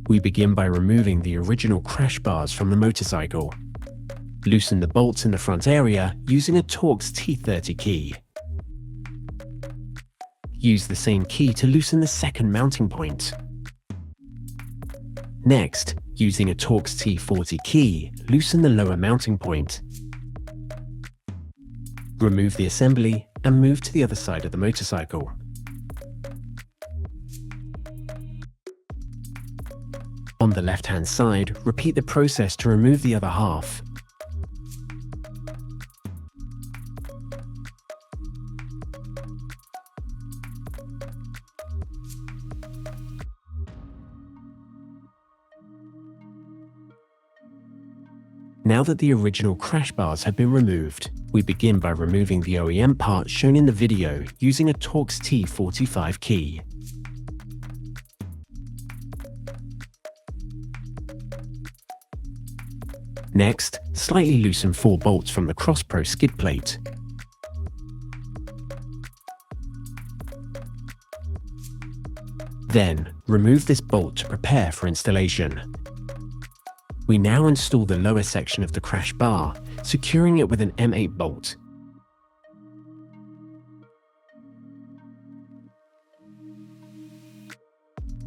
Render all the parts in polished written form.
We begin by removing the original crash bars from the motorcycle. Loosen the bolts in the front area using a Torx T30 key. Use the same key to loosen the second mounting point. Next, using a Torx T40 key, loosen the lower mounting point. Remove the assembly and move to the other side of the motorcycle. On the left-hand side, repeat the process to remove the other half. Now that the original crash bars have been removed, we begin by removing the OEM part shown in the video using a Torx T45 key. Next, slightly loosen 4 bolts from the CrossPro skid plate. Then, remove this bolt to prepare for installation. We now install the lower section of the crash bar, securing it with an M8 bolt.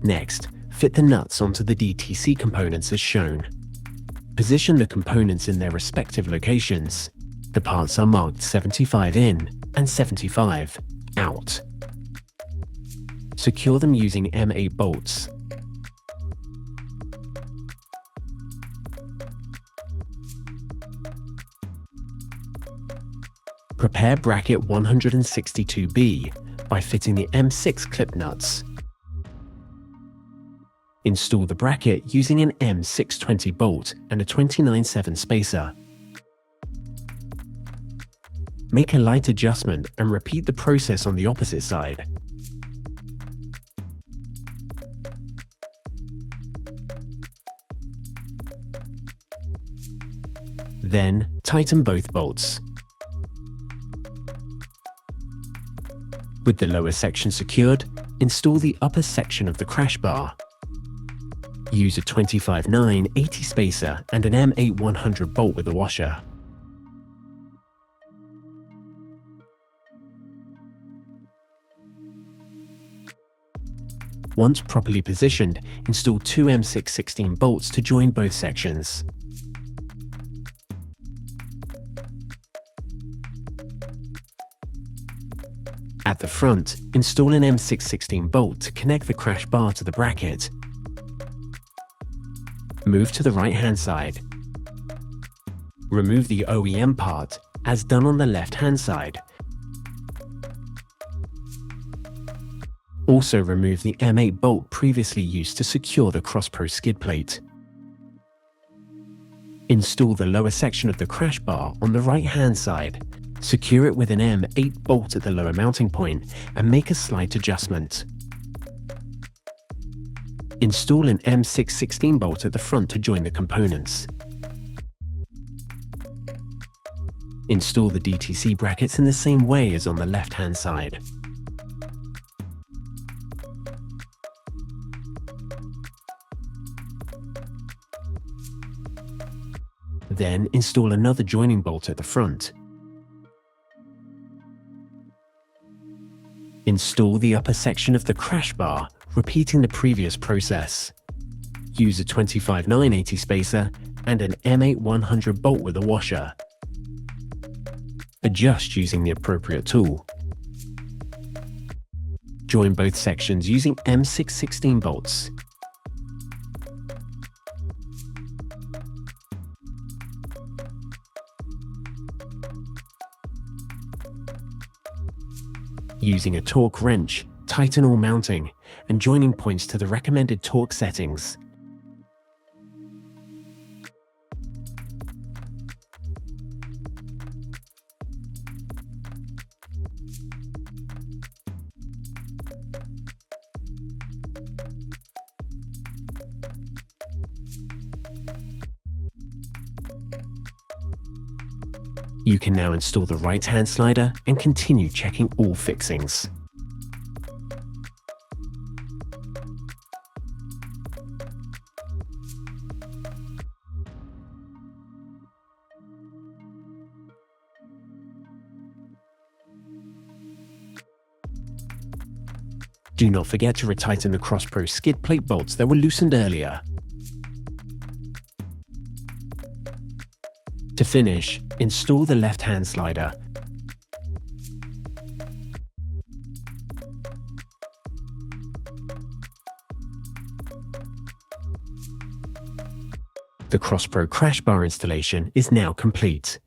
Next, fit the nuts onto the DTC components as shown. Position the components in their respective locations. The parts are marked 75 in and 75 out. Secure them using M8 bolts. Prepare bracket 162B by fitting the M6 clip nuts. Install the bracket using an M620 bolt and a 29/7 spacer. Make a light adjustment and repeat the process on the opposite side. Then, tighten both bolts. With the lower section secured, install the upper section of the crash bar. Use a 25/9 80 spacer and an M8 100 bolt with a washer. Once properly positioned, install 2 M6 16 bolts to join both sections. At the front, install an M6 16 bolt to connect the crash bar to the bracket. Move to the right-hand side. Remove the OEM part, as done on the left-hand side. Also remove the M8 bolt previously used to secure the CrossPro skid plate. Install the lower section of the crash bar on the right-hand side. Secure it with an M8 bolt at the lower mounting point and make a slight adjustment. Install an M6 16 bolt at the front to join the components. Install the DTC brackets in the same way as on the left-hand side. Then install another joining bolt at the front. Install the upper section of the crash bar, repeating the previous process. Use a 25/9 80 spacer and an M8 100 bolt with a washer. Adjust using the appropriate tool. Join both sections using M6 16 bolts. Using a torque wrench, tighten all mounting and joining points to the recommended torque settings. You can now install the right-hand slider and continue checking all fixings. Do not forget to retighten the CrossPro skid plate bolts that were loosened earlier. To finish, install the left-hand slider. The CrossPro Crashbar installation is now complete.